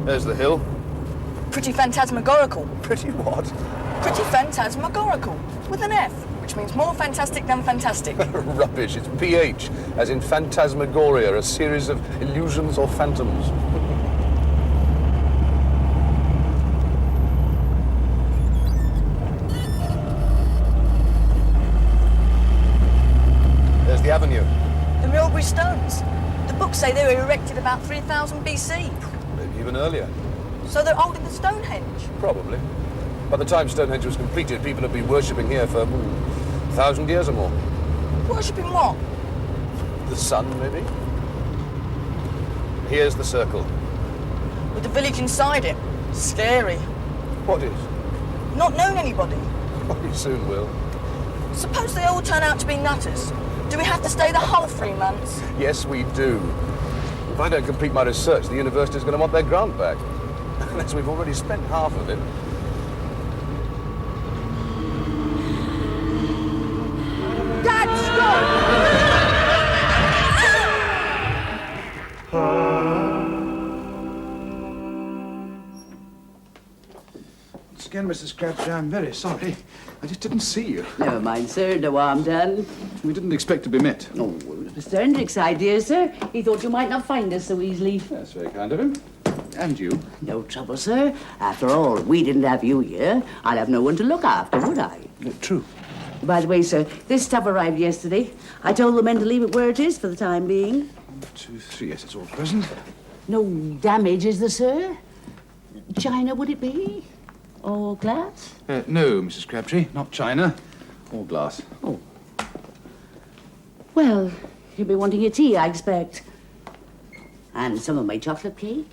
There's the hill. Pretty phantasmagorical. Pretty what? Pretty phantasmagorical. With an F, which means more fantastic than fantastic. Rubbish. It's PH, as in phantasmagoria, a series of illusions or phantoms. There's the avenue. The Milbury Stones. The books say they were erected about 3000 BC. Maybe even earlier. So they're older than Stonehenge? Probably. By the time Stonehenge was completed, people had been worshipping here for 1,000 years or more. Worshipping what? The sun, maybe? Here's the circle. With the village inside it. Scary. What is? Not known anybody. Oh, we soon will. Suppose they all turn out to be nutters. Do we have to stay the whole 3 months? Yes, we do. If I don't complete my research, the university's going to want their grant back. Unless we've already spent half of it. Dad, stop! Once again, Mrs. Crabtree, I'm very sorry. I just didn't see you. Never mind, sir. No harm done. We didn't expect to be met. Oh, it was Mr. Hendrick's idea, sir. He thought you might not find us so easily. That's very kind of him. And you. No trouble, sir. After all, if we didn't have you here, I'd have no one to look after, would I? True. By the way, sir, this stuff arrived yesterday. I told the men to leave it where it is for the time being. 1, 2, 3. Yes, it's all present. No damage, is there, sir? China, would it be? Or glass? No, Mrs. Crabtree, not china. Or glass. Oh. Well, you'll be wanting your tea, I expect. And some of my chocolate cake.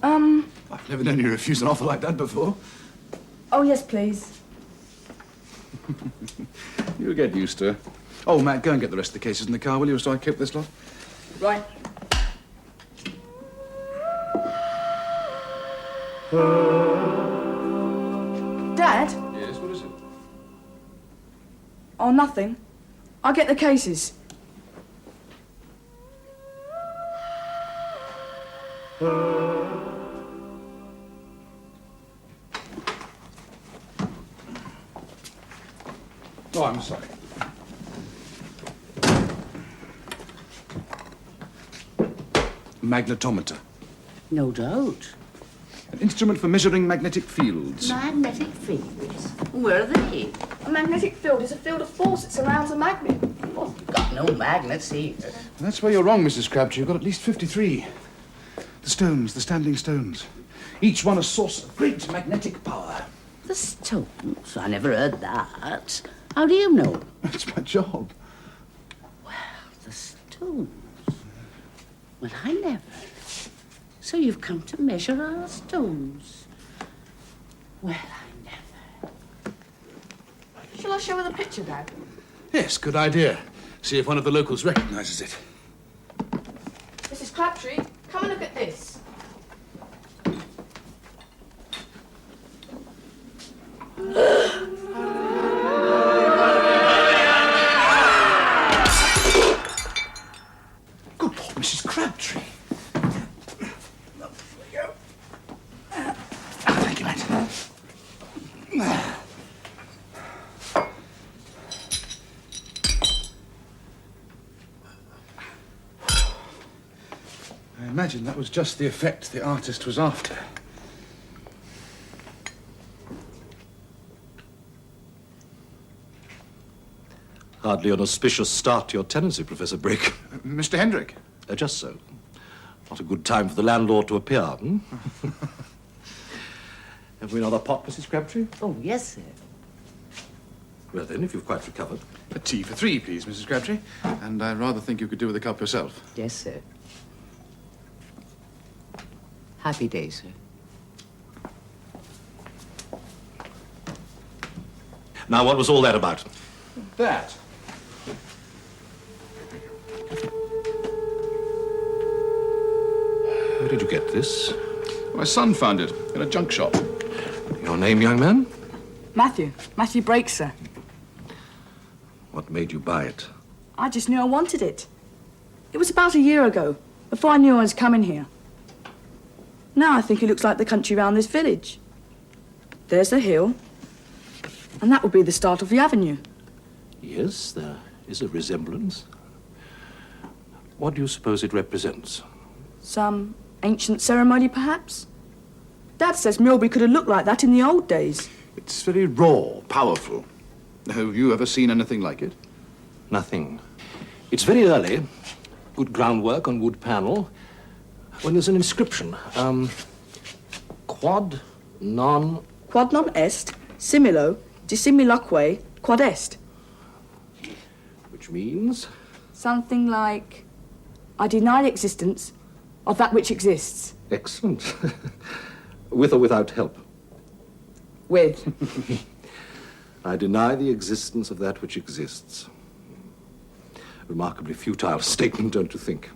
I've never known you refuse an offer like that before. Oh, yes, please. You'll get used to it. Oh, Matt, go and get the rest of the cases in the car, will you, so I keep this lot? Right. Dad? Yes, what is it? Oh, nothing. I'll get the cases. Oh, I'm sorry. Magnetometer. No doubt. An instrument for measuring magnetic fields. Magnetic fields? Where are they? A magnetic field is a field of force that surrounds a magnet. Oh, you've got no magnets here. That's where you're wrong, Mrs. Crabtree. You've got at least 53. The stones, the standing stones. Each one a source of great magnetic power. The stones? I never heard that. How do you know? That's my job. The stones? Well, I never. So you've come to measure our stones? Well, I never. Shall I show her the picture, Dad? Yes, good idea. See if one of the locals recognizes it. Crabtree, come and look at this. Good Lord, Mrs. Crabtree. Thank you, Matt. I imagine that was just the effect the artist was after. Hardly an auspicious start to your tenancy, Professor Brake. Mr. Hendrick. Just so. Not a good time for the landlord to appear, hmm? Have we another pot, Mrs. Crabtree? Oh, yes, sir. Well, then, if you've quite recovered. A tea for three, please, Mrs. Crabtree. And I rather think you could do with a cup yourself. Yes, sir. Happy days, sir. Now, what was all that about? That. Where did you get this? My son found it in a junk shop. Your name, young man? Matthew Brake, sir. What made you buy it? I just knew I wanted it. It was about a year ago, before I knew I was coming here. Now I think it looks like the country round this village. There's the hill, and that would be the start of the avenue. Yes, there is a resemblance. What do you suppose it represents? Some ancient ceremony, perhaps? Dad says Milby could have looked like that in the old days. It's very raw, powerful. Have you ever seen anything like it? Nothing. It's very early. Good groundwork on wood panel. When there's an inscription, quod non... Quod non est, similo, dissimilaque, quod est. Which means... Something like, I deny the existence of that which exists. Excellent. With or without help? With. I deny the existence of that which exists. Remarkably futile statement, don't you think?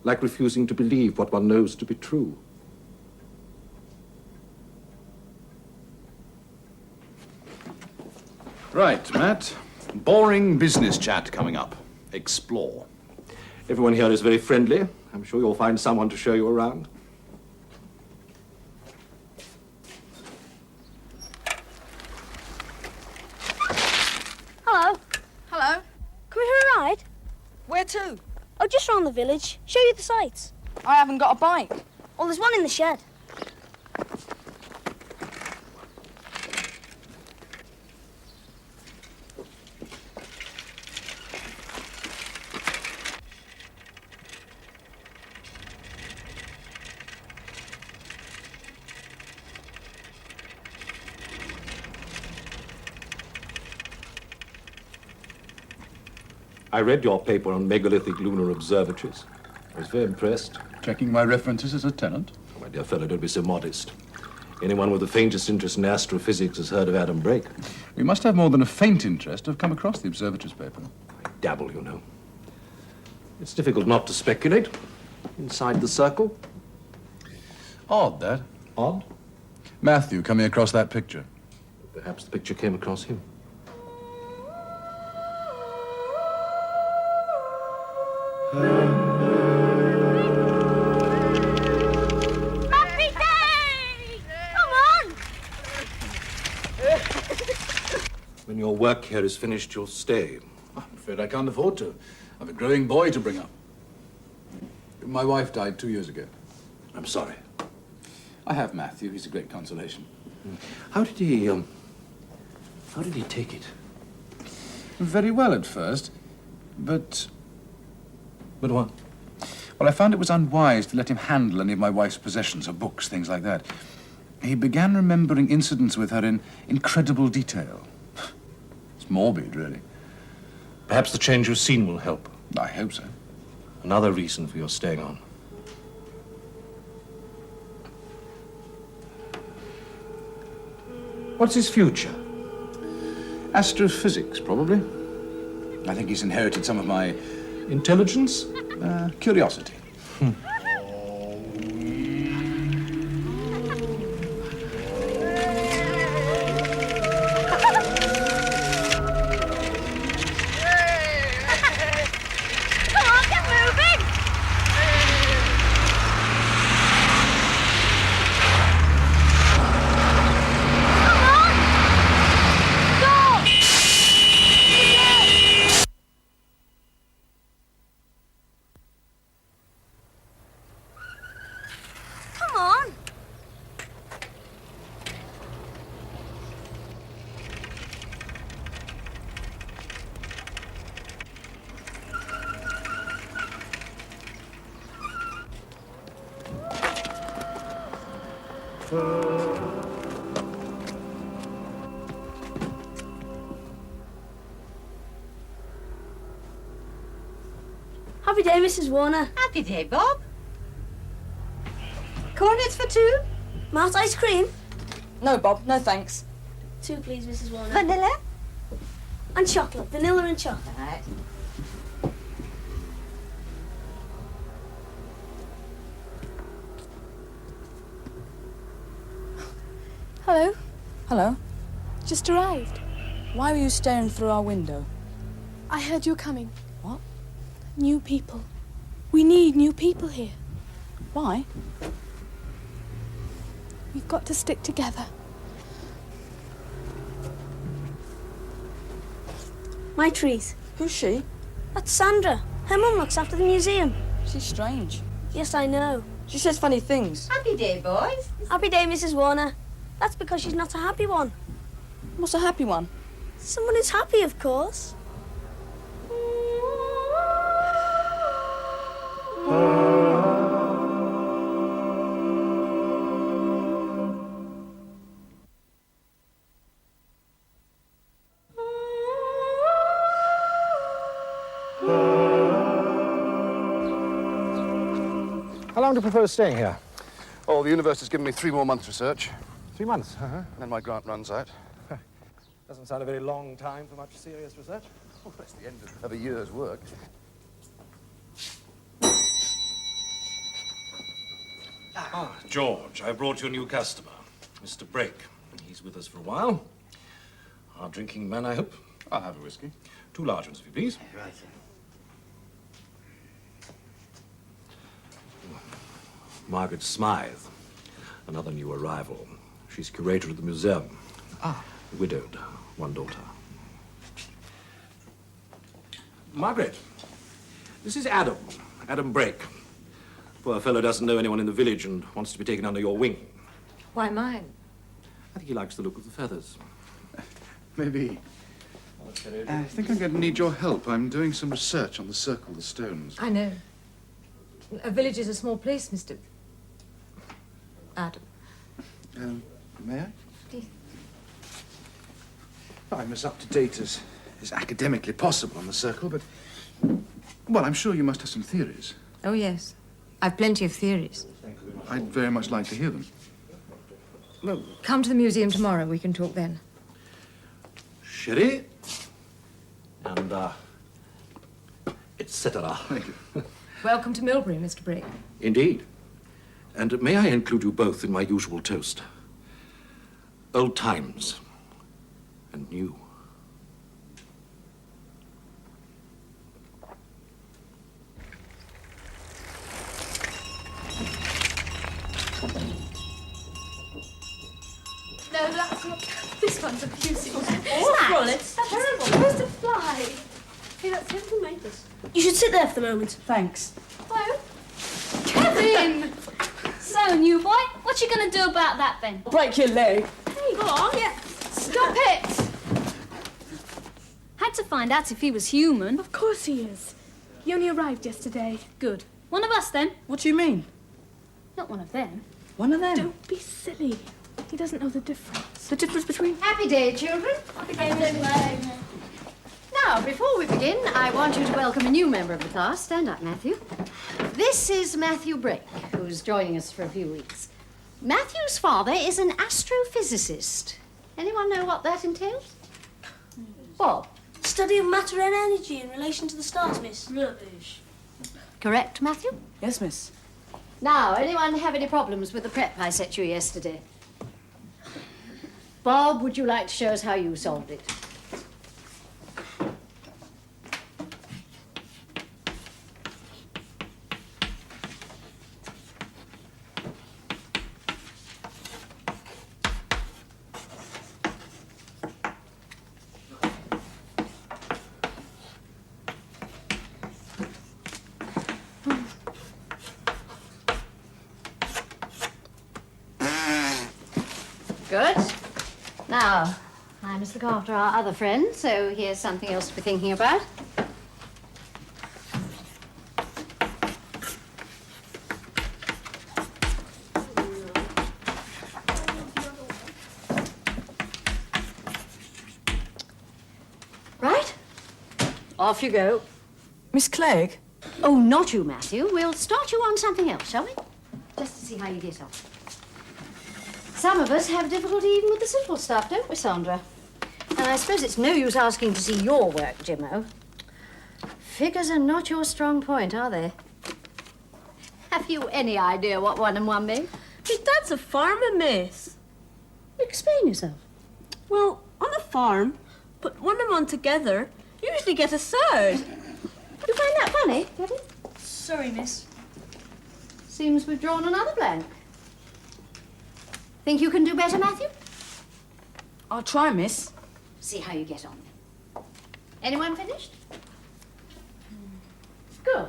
Like refusing to believe what one knows to be true. Right, Matt. Boring business chat coming up. Explore. Everyone here is very friendly. I'm sure you'll find someone to show you around. Hello. Hello. Come here for a ride? Where to? Oh, just round the village. Show you the sights. I haven't got a bike. Well, there's one in the shed. I read your paper on megalithic lunar observatories. I was very impressed. Checking my references as a tenant. Oh, my dear fellow, don't be so modest. Anyone with the faintest interest in astrophysics has heard of Adam Brake. We must have more than a faint interest to have come across the observatories paper. I dabble, you know. It's difficult not to speculate. Inside the circle. Odd, that. Odd. Matthew coming across that picture. Perhaps the picture came across him. Happy day! Come on! When your work here is finished, you'll stay. I'm afraid I can't afford to. I've a growing boy to bring up. My wife died 2 years ago. I'm sorry. I have Matthew. He's a great consolation. How did he take it? Very well at first, but... But what? Well, I found it was unwise to let him handle any of my wife's possessions, her books, things like that. He began remembering incidents with her in incredible detail. It's morbid, really. Perhaps the change of scene will help. I hope so. Another reason for your staying on. What's his future? Astrophysics, probably. I think he's inherited some of my Intelligence? curiosity. Come on, get moving! Come on! Go! Come on! Happy day, Mrs. Warner. Happy day, Bob. Cornets for two? Malt ice cream? No, Bob, no thanks. 2, please, Mrs. Warner. Vanilla? And chocolate. Vanilla and chocolate. Right. Hello, Hello. just arrived. Why were you staring through our window? I heard you were coming. What? New people. We need new people here. Why? We've got to stick together. My treat. Who's she? That's Sandra. Her mum looks after the museum. She's strange. Yes, I know. She says funny things. Happy day, boys. Happy day, Mrs. Warner. That's because she's not a happy one. What's a happy one? Someone who's happy, of course. How long do you propose staying here? Oh, the university's given me 3 more months research. 3 months. And then my grant runs out. Doesn't sound a very long time for much serious research. Oh, that's the end of a year's work. Ah, George, I brought you a new customer, Mr. Brake. He's with us for a while. Our drinking man, I hope. I'll have a whiskey. 2 large ones, if you please. Right. Margaret Smythe, another new arrival. She's curator of the museum. Widowed, 1 daughter. Margaret, this is Adam Brake. Poor fellow doesn't know anyone in the village and wants to be taken under your wing. Why mine? I think he likes the look of the feathers. Maybe. I think I'm going to need your help. I'm doing some research on the Circle, the Stones. I know. A village is a small place, Mr. Adam. May I? Please. I'm as up to date as academically possible on the Circle, but... Well, I'm sure you must have some theories. Oh, yes. I've plenty of theories. I'd very much like to hear them. Well, come to the museum tomorrow. We can talk then. Sherry. And, etc. Thank you. Welcome to Milbury, Mr. Brake. Indeed. And may I include you both in my usual toast? Old times and new. No, that's not. This one's a beauty. Awful, it's Terrible. Supposed to fly. Hey, that's him who made this. You should sit there for the moment. Thanks. Hello? Kevin! So, new boy, what you gonna do about that then? Break your leg. Hey, go on. Yeah. Stop it! Had to find out if he was human. Of course he is. He only arrived yesterday. Good. One of us then. What do you mean? Not one of them. One of them? Don't be silly. He doesn't know the difference. The difference between... Happy day, children. Now, before we begin, I want you to welcome a new member of the class. Stand up, Matthew. This is Matthew Brake, who's joining us for a few weeks. Matthew's father is an astrophysicist. Anyone know what that entails? Bob? Study of matter and energy in relation to the stars, miss. Rubbish. correct, Matthew? Yes, miss. Now, anyone have any problems with the prep I set you yesterday? Bob, would you like to show us how you solved it? Good. Now, I must look after our other friend, so here's something else to be thinking about. Right? Off you go. Miss Clegg? Oh, not you, Matthew. We'll start you on something else, shall we? Just to see how you get on. Some of us have difficulty even with the simple stuff, don't we, Sandra? And I suppose it's no use asking to see your work, Jimmo. Figures are not your strong point, are they? Have you any idea what 1 and 1 mean? My dad's a farmer, miss. Explain yourself. Well, on a farm, put 1 and 1 together, you usually get a third. You find that funny, Debbie? Sorry, miss. Seems we've drawn another blank. Think you can do better, Matthew? I'll try, miss. See how you get on. Anyone finished? Good.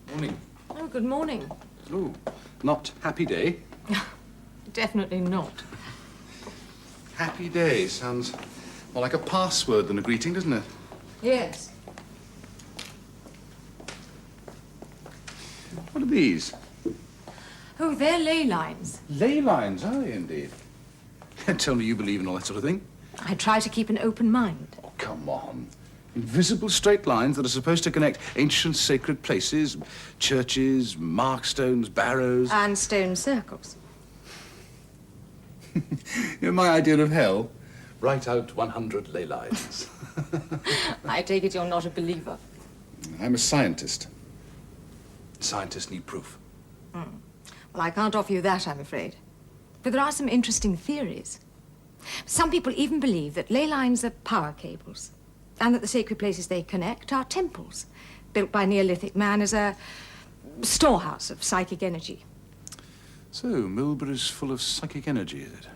Morning. Oh, good morning. Oh, not happy day. Definitely not. Happy day sounds more like a password than a greeting, doesn't it? Yes. What are these? Oh, they're ley lines. Ley lines, are they indeed? Tell me you believe in all that sort of thing. I try to keep an open mind. Oh, come on. Invisible straight lines that are supposed to connect ancient sacred places, churches, markstones, barrows. And stone circles. You know, my idea of hell? Write out 100 ley lines. I take it you're not a believer. I'm a scientist. Scientists need proof. Well, I can't offer you that, I'm afraid. But there are some interesting theories. Some people even believe that ley lines are power cables, and that the sacred places they connect are temples, built by Neolithic man as a storehouse of psychic energy. So, Milbury's full of psychic energy, is it?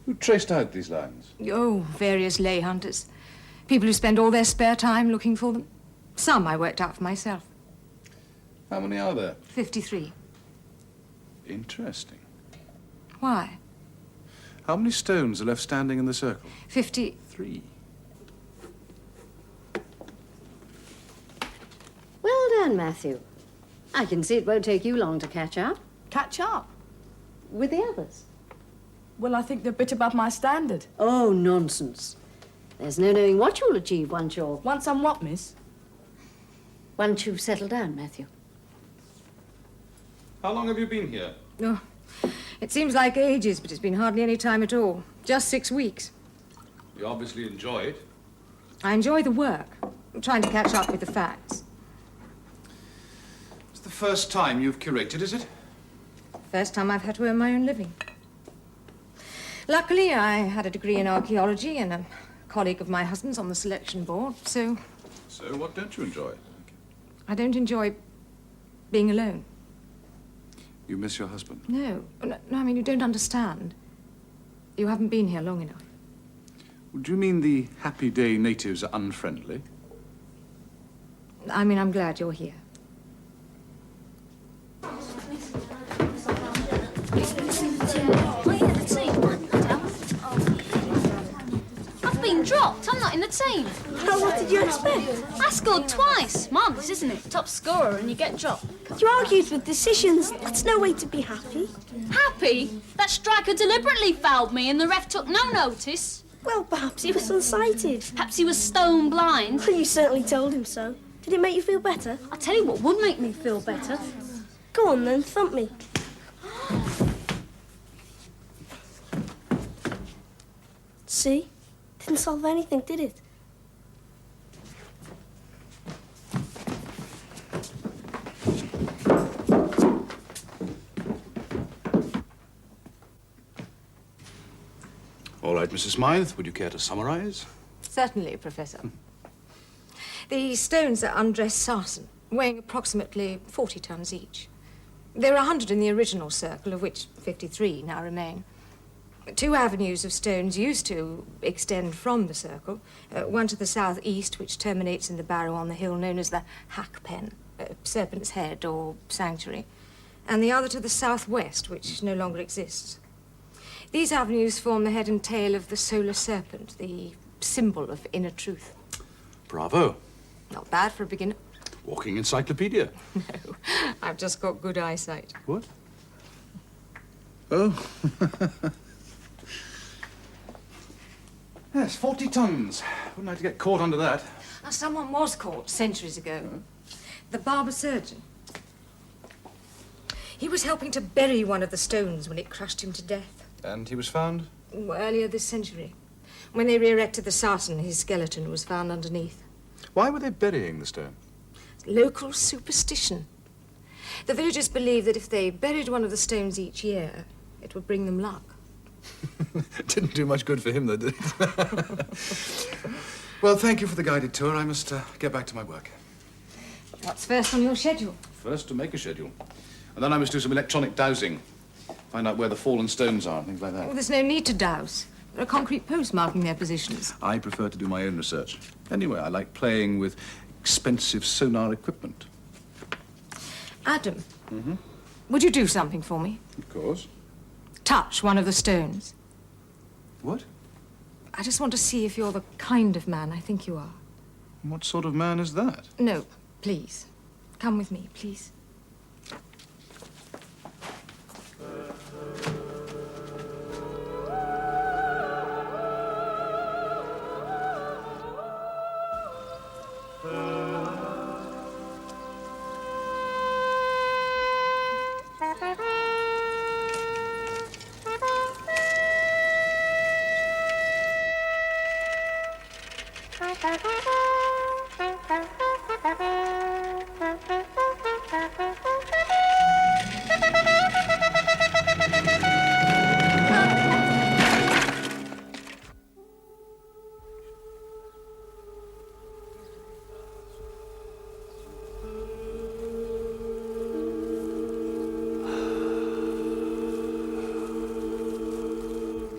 Who traced out these lines? Oh, various lay hunters. People who spend all their spare time looking for them. Some I worked out for myself. How many are there? 53. Interesting. Why? How many stones are left standing in the circle? 50... 3. Well done, Matthew. I can see it won't take you long to catch up Catch up? with the others. Well, I think they're a bit above my standard. Oh, nonsense. There's no knowing what you'll achieve once I'm what, miss? once you've settled down, Matthew. How long have you been here? Oh, it seems like ages, but it's been hardly any time at all. Just 6 weeks. You obviously enjoy it. I enjoy the work. I'm trying to catch up with the facts. It's the first time you've curated, is it? First time I've had to earn my own living. Luckily, I had a degree in archaeology and a colleague of my husband's on the selection board, so So, what don't you enjoy? I don't enjoy being alone. You miss your husband? No, I mean, you don't understand. You haven't been here long enough. Do you mean the Happy Day natives are unfriendly? I mean, I'm glad you're here. I've been dropped. I'm not in the team. Oh, what did you expect? I scored twice. Marvellous, isn't it? Top scorer and you get dropped. You argued with decisions. That's no way to be happy. Happy? That striker deliberately fouled me and the ref took no notice. Well, perhaps he was unsighted. Perhaps he was stone blind. Well, you certainly told him so. Did it make you feel better? I'll tell you what would make me feel better. Go on then, thump me. See? Didn't solve anything, did it? All right, Mrs. Smythe, would you care to summarize? Certainly, Professor. The stones are undressed sarsen, weighing approximately 40 tons each. There are 100 in the original circle, of which 53 now remain. 2 avenues of stones used to extend from the circle, one to the southeast, which terminates in the barrow on the hill known as the Hack Pen, Serpent's Head or Sanctuary, and the other to the southwest, which no longer exists. These avenues form the head and tail of the solar serpent, the symbol of inner truth. Bravo. Not bad for a beginner. Walking encyclopedia. No, I've just got good eyesight. What? Oh. Yes, 40 tons. Wouldn't like to get caught under that. Now, someone was caught centuries ago. The barber surgeon. He was helping to bury one of the stones when it crushed him to death. And he was found? Earlier this century. When they re-erected the sarsen, his skeleton was found underneath. Why were they burying the stone? Local superstition. The villagers believed that if they buried one of the stones each year, it would bring them luck. Didn't do much good for him, though, did it? Well, thank you for the guided tour. I must get back to my work. What's first on your schedule? First, to make a schedule. And then I must do some electronic dowsing. Find out where the fallen stones are and things like that. Well, there's no need to douse. There are concrete posts marking their positions. I prefer to do my own research. Anyway, I like playing with expensive sonar equipment. Adam, would you do something for me? Of course. Touch one of the stones. What? I just want to see if you're the kind of man I think you are. What sort of man is that? No, please. Come with me, please.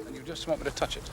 And you just want me to touch it?